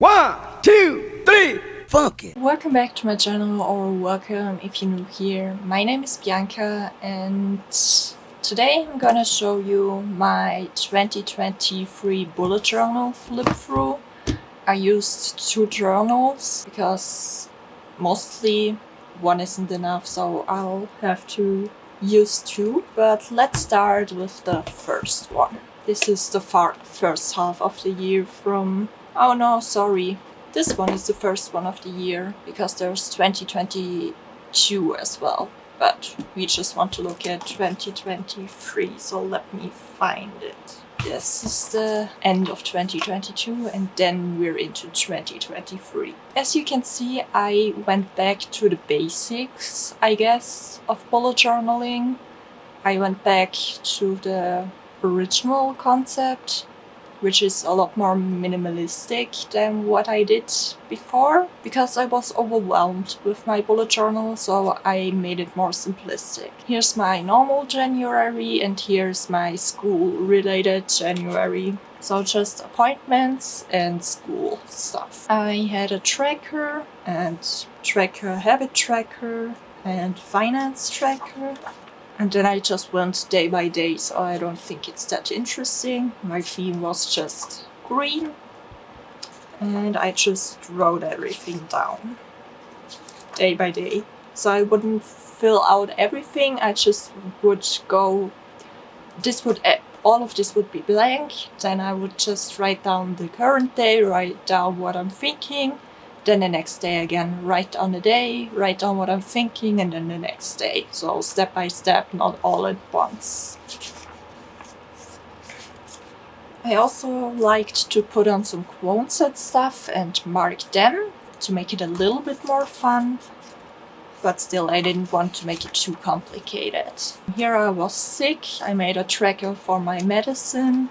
1, 2, 3, funk it! Welcome back to my channel, or welcome if you're new here. My name is Bianca and today I'm gonna show you my 2023 bullet journal flip through. I used 2 journals because mostly one isn't enough, so I'll have to use 2. But let's start with the first one. This is the first half of the year from... oh no, sorry. This one is the first one of the year, because there's 2022 as well. But we just want to look at 2023, so let me find it. This is the end of 2022, and then we're into 2023. As you can see, I went back to the basics, I guess, of bullet journaling. I went back to the original concept, which is a lot more minimalistic than what I did before, because I was overwhelmed with my bullet journal, so I made it more simplistic. Here's my normal January, and here's my school-related January. So just appointments and school stuff. I had a tracker, and habit tracker, and finance tracker. And then I just went day by day, so I don't think it's that interesting. My theme was just green, and I just wrote everything down day by day. So I wouldn't fill out everything, I just would go, all of this would be blank, then I would just write down the current day, write down what I'm thinking, then the next day again, write down the day, write down what I'm thinking, and then the next day. So step by step, not all at once. I also liked to put on some quotes and stuff and mark them to make it a little bit more fun. But still, I didn't want to make it too complicated. Here I was sick, I made a tracker for my medicine.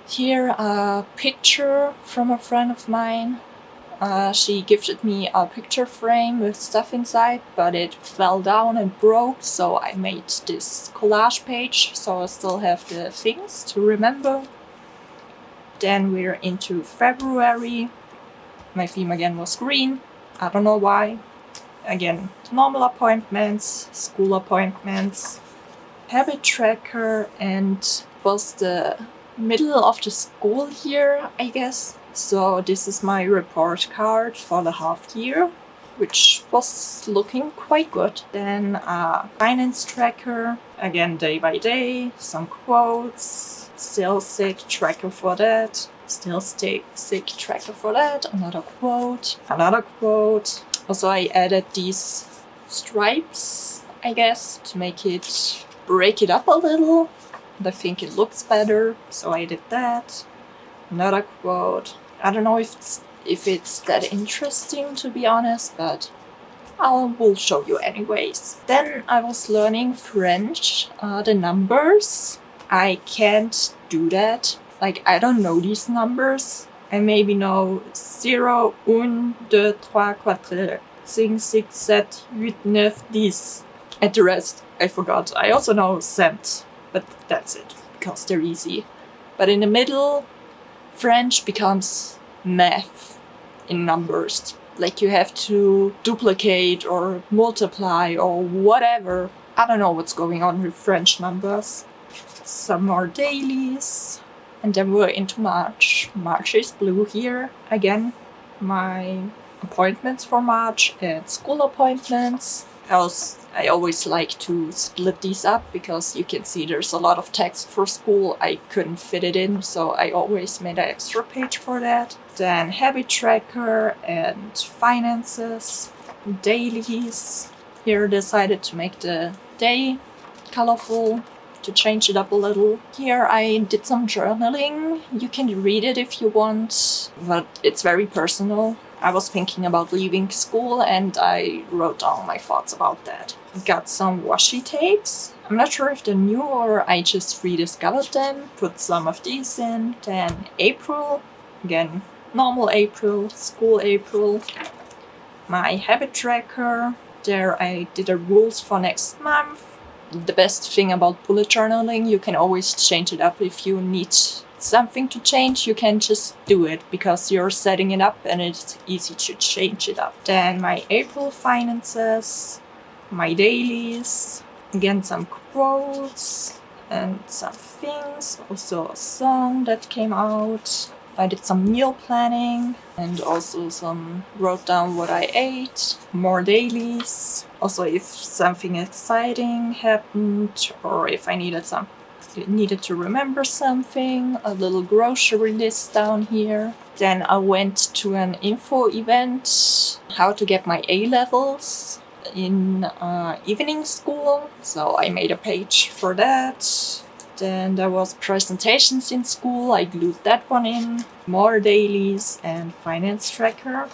Here a picture from a friend of mine. She gifted me a picture frame with stuff inside, but it fell down and broke, so I made this collage page, so I still have the things to remember. Then we're into February. My theme again was green. I don't know why. Again, normal appointments, school appointments, habit tracker, and was the middle of the school year, I guess. So this is my report card for the half year, which was looking quite good. Then a finance tracker, again day by day, some quotes, still sick, tracker for that, still sick, tracker for that, another quote. Also I added these stripes, I guess, to break it up a little. I think it looks better, so I did that. Another quote. I don't know if it's that interesting, to be honest, but I will show you anyways. Then I was learning French, the numbers. I can't do that. Like, I don't know these numbers. I maybe know 0, 1, 2, 3, 4, 5, 6, 7, 8, 9, 10. And the rest I forgot. I also know cent. But that's it, because they're easy. But in the middle, French becomes math in numbers. Like you have to duplicate or multiply or whatever. I don't know what's going on with French numbers. Some more dailies. And then we're into March. March is blue here. Again, my appointments for March and school appointments. I always like to split these up, because you can see there's a lot of text for school. I couldn't fit it in, so I always made an extra page for that. Then habit tracker and finances, dailies. Here I decided to make the day colorful, to change it up a little. Here I did some journaling. You can read it if you want, but it's very personal. I was thinking about leaving school, and I wrote down my thoughts about that. Got some washi tapes. I'm not sure if they're new or I just rediscovered them. Put some of these in. Then April. Again, normal April, school April. My habit tracker. There I did the rules for next month. The best thing about bullet journaling, you can always change it up if you need something to change, you can just do it because you're setting it up and it's easy to change it up. Then my April finances, my dailies, again some quotes and some things, also a song that came out. I did some meal planning and also wrote down what I ate, more dailies. Also if something exciting happened or if I needed to remember something, a little grocery list down here. Then I went to an info event, how to get my A-levels in evening school. So I made a page for that. Then there was presentations in school, I glued that one in. More dailies and finance tracker.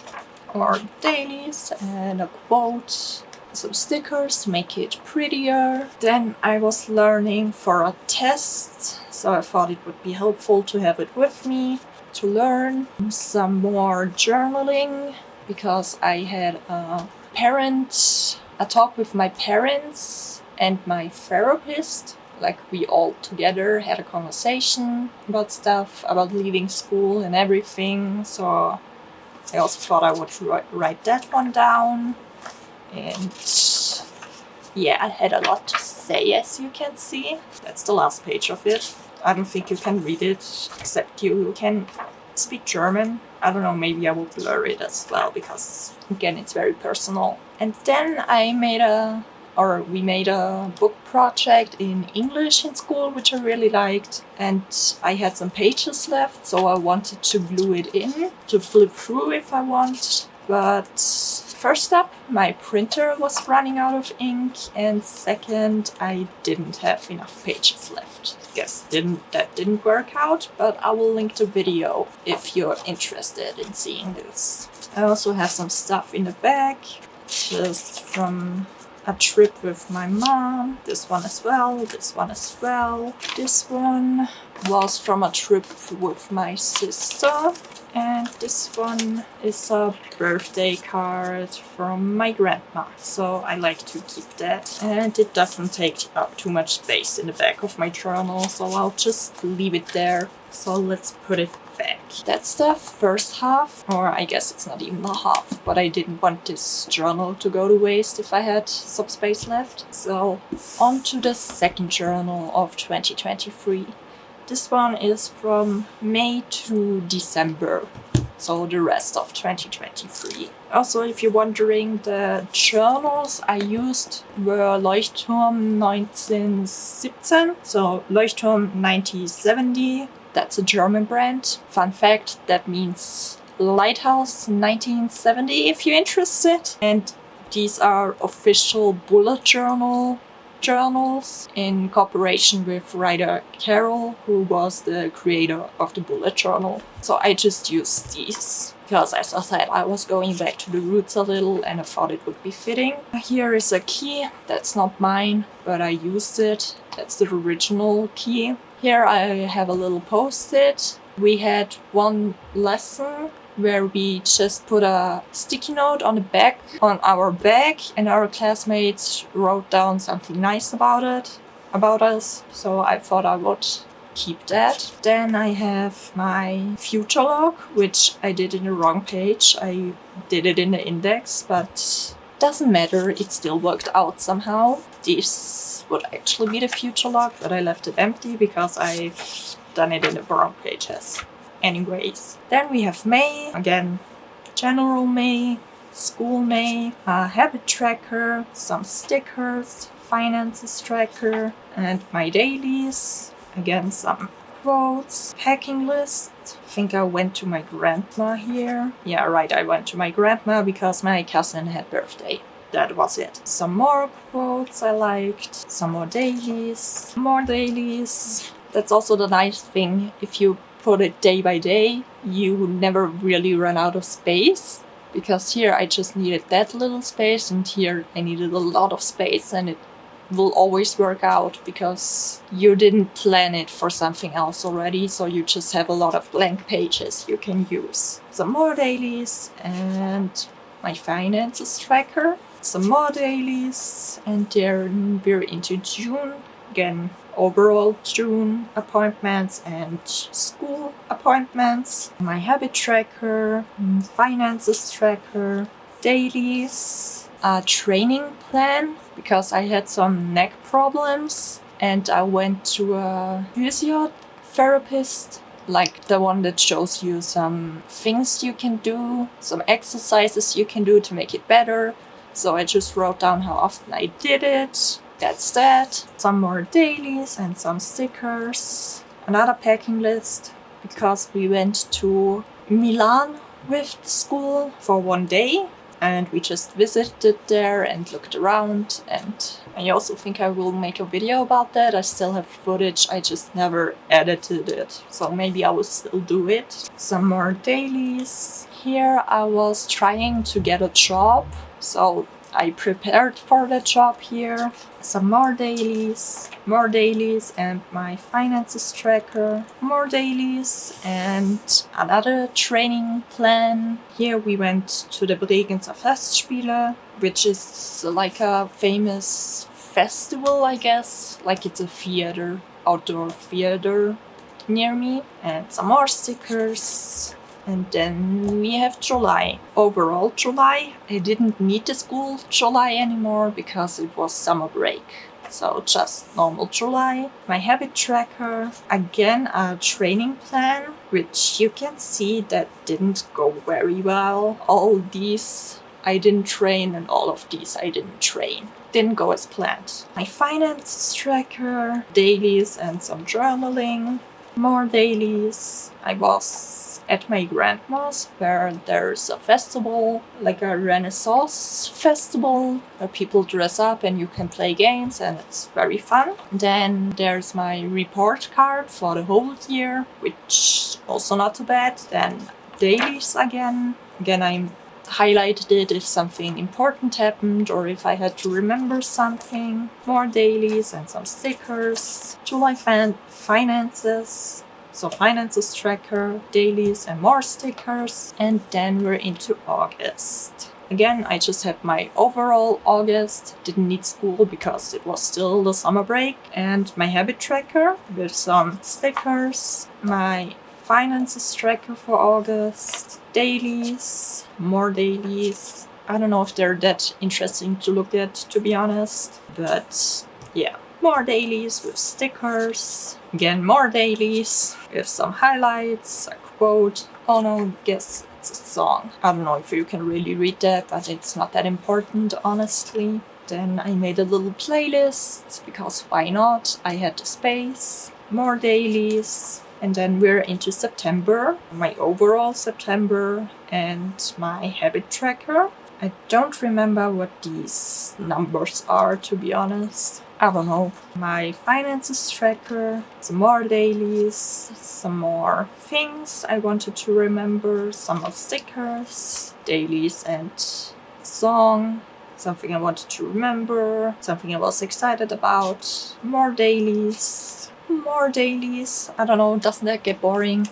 More dailies and a quote. Some stickers to make it prettier. Then I was learning for a test, so I thought it would be helpful to have it with me to learn. Some more journaling, because I had a talk with my parents and my therapist. Like we all together had a conversation about stuff, about leaving school and everything. So I also thought I would write that one down. And yeah, I had a lot to say, as you can see. That's the last page of it. I don't think you can read it, except you can speak German. I don't know, maybe I will blur it as well, because again, it's very personal. And then we made a book project in English in school, which I really liked. And I had some pages left, so I wanted to glue it in, to flip through if I want. But first up, my printer was running out of ink, and second, I didn't have enough pages left. Guess that didn't work out, but I will link the video if you're interested in seeing this. I also have some stuff in the bag, just from a trip with my mom. This one as well, this one as well. This one was from a trip with my sister. And this one is a birthday card from my grandma, so I like to keep that. And it doesn't take up too much space in the back of my journal, so I'll just leave it there. So let's put it back. That's the first half, or I guess it's not even the half, but I didn't want this journal to go to waste if I had some space left. So on to the second journal of 2023. This one is from May to December, so the rest of 2023. Also, if you're wondering, the journals I used were Leuchtturm 1917, so Leuchtturm 1970. That's a German brand. Fun fact, that means Lighthouse 1970 if you're interested. And these are official bullet journals in cooperation with writer Carol, who was the creator of the bullet journal. So I just used these because, as I said, I was going back to the roots a little and I thought it would be fitting. Here is a key. That's not mine, but I used it. That's the original key. Here I have a little post-it. We had one lesson where we just put a sticky note on our bag, and our classmates wrote down something nice about us. So I thought I would keep that. Then I have my future log, which I did in the wrong page. I did it in the index, but doesn't matter, it still worked out somehow. This would actually be the future log, but I left it empty because I've done it in the wrong pages. Anyways, then we have May, again, general May, school May, a habit tracker, some stickers, finances tracker, and my dailies, again some quotes, packing list. I think I went to my grandma here. Yeah, right, I went to my grandma because my cousin had birthday. That was it. Some more quotes I liked, some more dailies. That's also the nice thing, if you put it day by day, you never really run out of space. Because here I just needed that little space, and here I needed a lot of space, and it will always work out because you didn't plan it for something else already, so you just have a lot of blank pages you can use. Some more dailies and my finances tracker. Some more dailies, and then we're into June. Again, overall June appointments and school appointments, my habit tracker, finances tracker, dailies, a training plan because I had some neck problems and I went to a physiotherapist, like the one that shows you some things you can do, some exercises you can do to make it better. So I just wrote down how often I did it. That's that. Some more dailies and some stickers. Another packing list because we went to Milan with the school for one day and we just visited there and looked around, and I also think I will make a video about that. I still have footage, I just never edited it, so maybe I will still do it. Some more dailies. Here I was trying to get a job, so I prepared for the job here. Some more dailies, and my finances tracker, more dailies, and another training plan. Here we went to the Bregenzer Festspiele, which is like a famous festival, I guess. Like it's a theater, outdoor theater near me. And some more stickers. And then we have July. Overall July, I didn't need the school July anymore because it was summer break. So just normal July. My habit tracker, again a training plan, which you can see that didn't go very well. All these I didn't train and all of these I didn't train. Didn't go as planned. My finances tracker, dailies and some journaling. More dailies. I was at my grandma's where there's a festival, like a Renaissance festival, where people dress up and you can play games and it's very fun. Then there's my report card for the whole year, which also not too bad. Then dailies again. Again, I highlighted it if something important happened or if I had to remember something. More dailies and some stickers. July finances. So finances tracker, dailies and more stickers. And then we're into August. Again, I just had my overall August. Didn't need school because it was still the summer break. And my habit tracker with some stickers. My finances tracker for August. Dailies, more dailies. I don't know if they're that interesting to look at, to be honest. But yeah. More dailies with stickers. Again, more dailies with some highlights, a quote. Oh no, guess it's a song. I don't know if you can really read that, but it's not that important, honestly. Then I made a little playlist, because why not? I had the space. More dailies. And then we're into September. My overall September and my habit tracker. I don't remember what these numbers are, to be honest. I don't know. My finances tracker, some more dailies, some more things I wanted to remember, some more stickers, dailies and song, something I wanted to remember, something I was excited about, more dailies. I don't know, doesn't that get boring?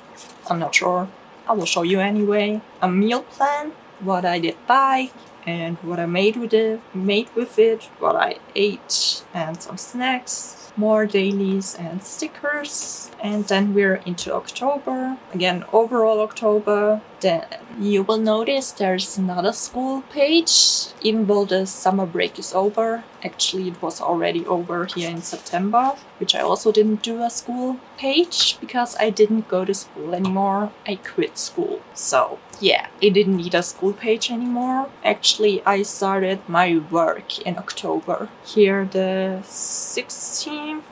I'm not sure. I will show you anyway. A meal plan, what I did buy, and what I made with it, what I ate, and some snacks, more dailies and stickers. And then we're into October. Again, overall October. Then you will notice there's not a school page, even though the summer break is over. Actually, it was already over here in September, which I also didn't do a school page because I didn't go to school anymore. I quit school. So yeah, I didn't need a school page anymore. Actually, I started my work in October. Here, the 16th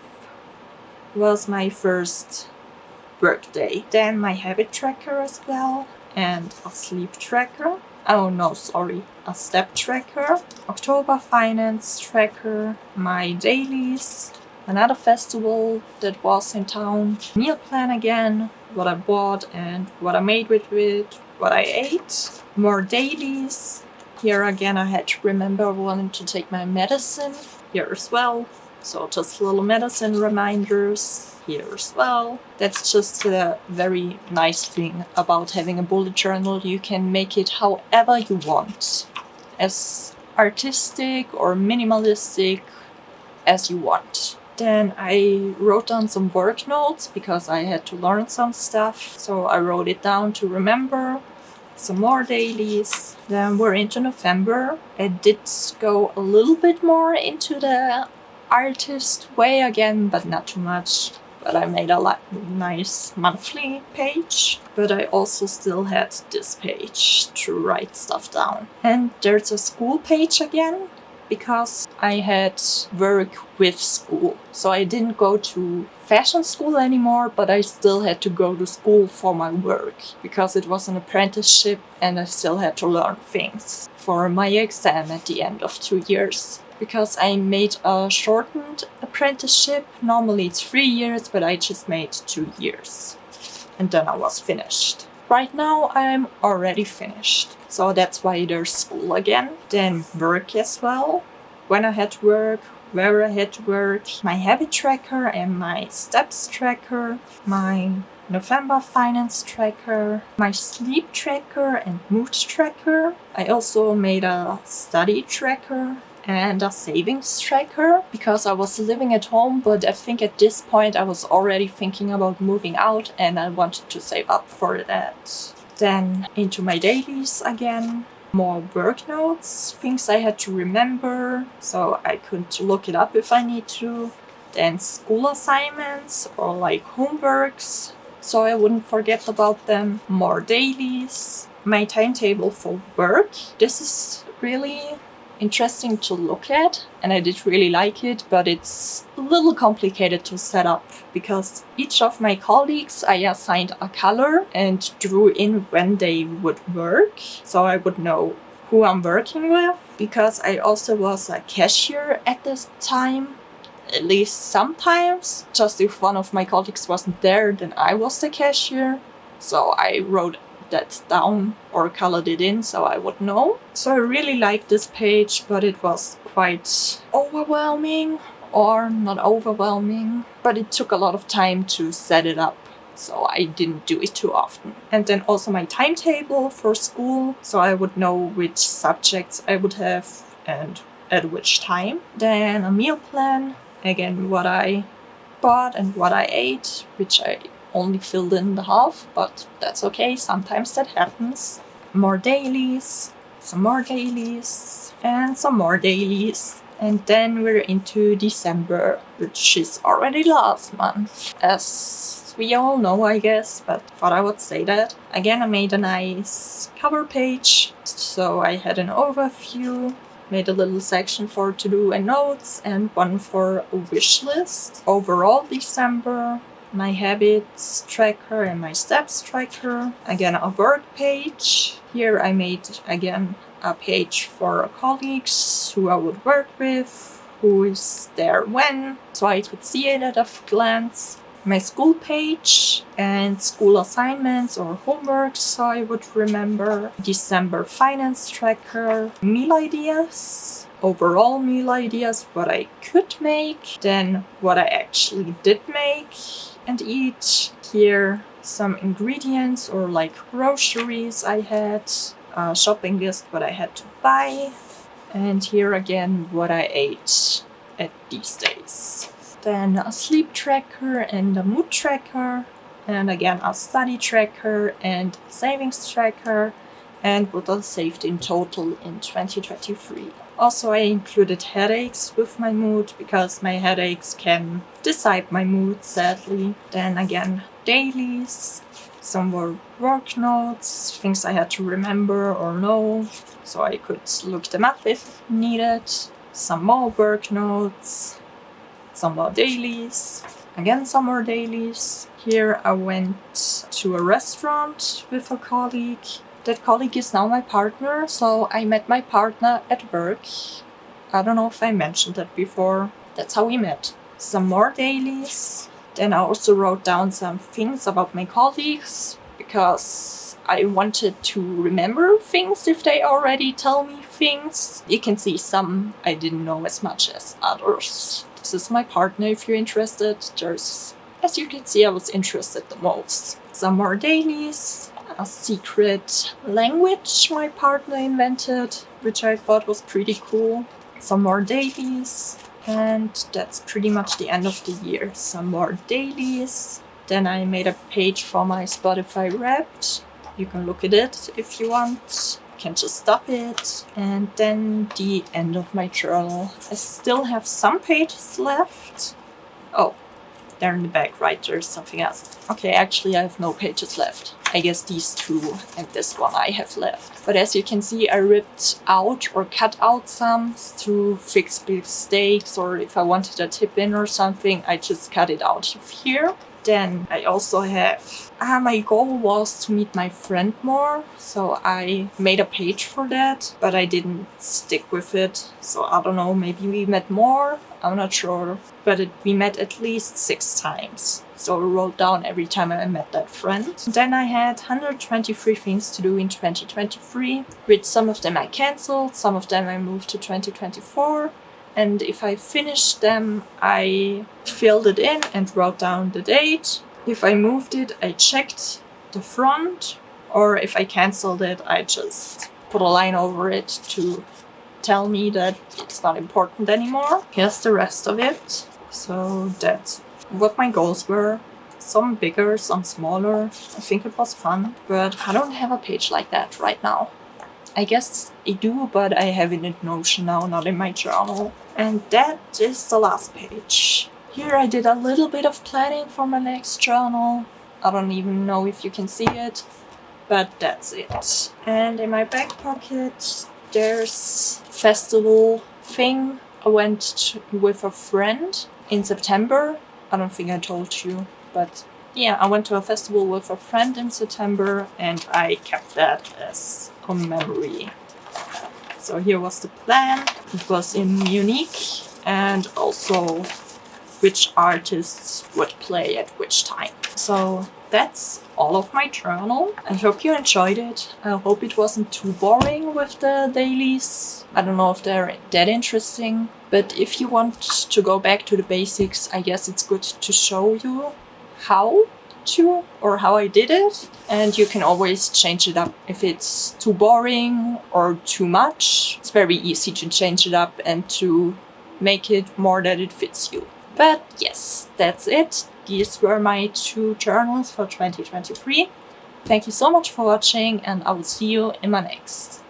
was my first work day. Then my habit tracker as well, and a sleep tracker. Oh no, sorry, a step tracker. October finance tracker, my dailies, another festival that was in town, meal plan again, what I bought and what I made with it, what I ate, more dailies. Here again I had to remember wanting to take my medicine here as well. So just little medicine reminders here as well. That's just a very nice thing about having a bullet journal. You can make it however you want. As artistic or minimalistic as you want. Then I wrote down some work notes because I had to learn some stuff. So I wrote it down to remember. Some more dailies. Then we're into November. I did go a little bit more into the artist way again, but not too much. But I made a nice monthly page. But I also still had this page to write stuff down. And there's a school page again, because I had work with school. So I didn't go to fashion school anymore, but I still had to go to school for my work because it was an apprenticeship and I still had to learn things for my exam at the end of 2 years. Because I made a shortened apprenticeship. Normally it's 3 years, but I just made 2 years. And then I was finished. Right now I'm already finished. So that's why there's school again. Then work as well. When I had to work, where I had to work, my habit tracker and my steps tracker, my November finance tracker, my sleep tracker and mood tracker. I also made a study tracker and a savings tracker because I was living at home, but I think at this point I was already thinking about moving out and I wanted to save up for that. Then into my dailies again. More work notes, things I had to remember so I could look it up if I need to. Then school assignments or like homeworks so I wouldn't forget about them. More dailies. My timetable for work. This is really interesting to look at and I did really like it, but it's a little complicated to set up because each of my colleagues I assigned a color and drew in when they would work so I would know who I'm working with. Because I also was a cashier at this time, at least sometimes, just if one of my colleagues wasn't there then I was the cashier. So I wrote that down or colored it in so I would know. So I really liked this page, but it was quite overwhelming, or not overwhelming, but it took a lot of time to set it up. So I didn't do it too often. And then also my timetable for school, so I would know which subjects I would have and at which time. Then a meal plan, again what I bought and what I ate, which I only filled in the half, but that's okay, sometimes that happens. More dailies, some more dailies, and some more dailies. And then we're into December, which is already last month, as we all know, I guess, but thought I would say that. Again, I made a nice cover page, so I had an overview, made a little section for to-do and notes, and one for a wish list. Overall December, my habits tracker and my steps tracker. Again, a work page. Here I made, again, a page for colleagues who I would work with, who is there when, so I could see it at a glance. My school page and school assignments or homework, so I would remember. December finance tracker, meal ideas, overall meal ideas, what I could make, then what I actually did make and eat. Here some ingredients or like groceries I had, shopping list what I had to buy, and here again what I ate at these days. Then a sleep tracker and a mood tracker, and again a study tracker and savings tracker, and what I saved in total in 2023. Also, I included headaches with my mood because my headaches can decide my mood, sadly. Then again, dailies, some more work notes, things I had to remember or know, so I could look them up if needed. Some more work notes, some more dailies, again some more dailies. Here I went to a restaurant with a colleague. That colleague is now my partner, so I met my partner at work. I don't know if I mentioned that before. That's how we met. Some more dailies. Then I also wrote down some things about my colleagues because I wanted to remember things if they already tell me things. You can see some I didn't know as much as others. This is my partner if you're interested. As you can see, I was interested the most. Some more dailies. A secret language my partner invented, which I thought was pretty cool. Some more dailies. And that's pretty much the end of the year. Some more dailies. Then I made a page for my Spotify Wrapped. You can look at it if you want. You can just stop it. And then the end of my journal. I still have some pages left. Oh, they're in the back, right? There's something else. Okay, actually I have no pages left. I guess these two and this one I have left. But as you can see, I ripped out or cut out some to fix mistakes, or if I wanted a tip in or something, I just cut it out of here. Then I also have, my goal was to meet my friend more, so I made a page for that, but I didn't stick with it. So I don't know, maybe we met more, I'm not sure, but we met at least 6 times. So I wrote down every time I met that friend. Then I had 123 things to do in 2023, which some of them I cancelled, some of them I moved to 2024. And if I finished them, I filled it in and wrote down the date. If I moved it, I checked the front. Or if I cancelled it, I just put a line over it to tell me that it's not important anymore. Here's the rest of it. So that's what my goals were. Some bigger, some smaller. I think it was fun. But I don't have a page like that right now. I guess I do, but I have it in Notion now, not in my journal. And that is the last page. Here I did a little bit of planning for my next journal. I don't even know if you can see it, but that's it. And in my back pocket, there's festival thing. I went with a friend in September. I don't think I told you, but yeah, I went to a festival with a friend in September and I kept that as a memory. So here was the plan. It was in Munich, and also which artists would play at which time. So that's all of my journal. I hope you enjoyed it. I hope it wasn't too boring with the dailies. I don't know if they're that interesting, but if you want to go back to the basics, I guess it's good to show you how I did it, and you can always change it up if it's too boring or too much. It's very easy to change it up and to make it more that it fits you. But yes, that's it. These were my 2 journals for 2023. Thank you so much for watching, and I will see you in my next.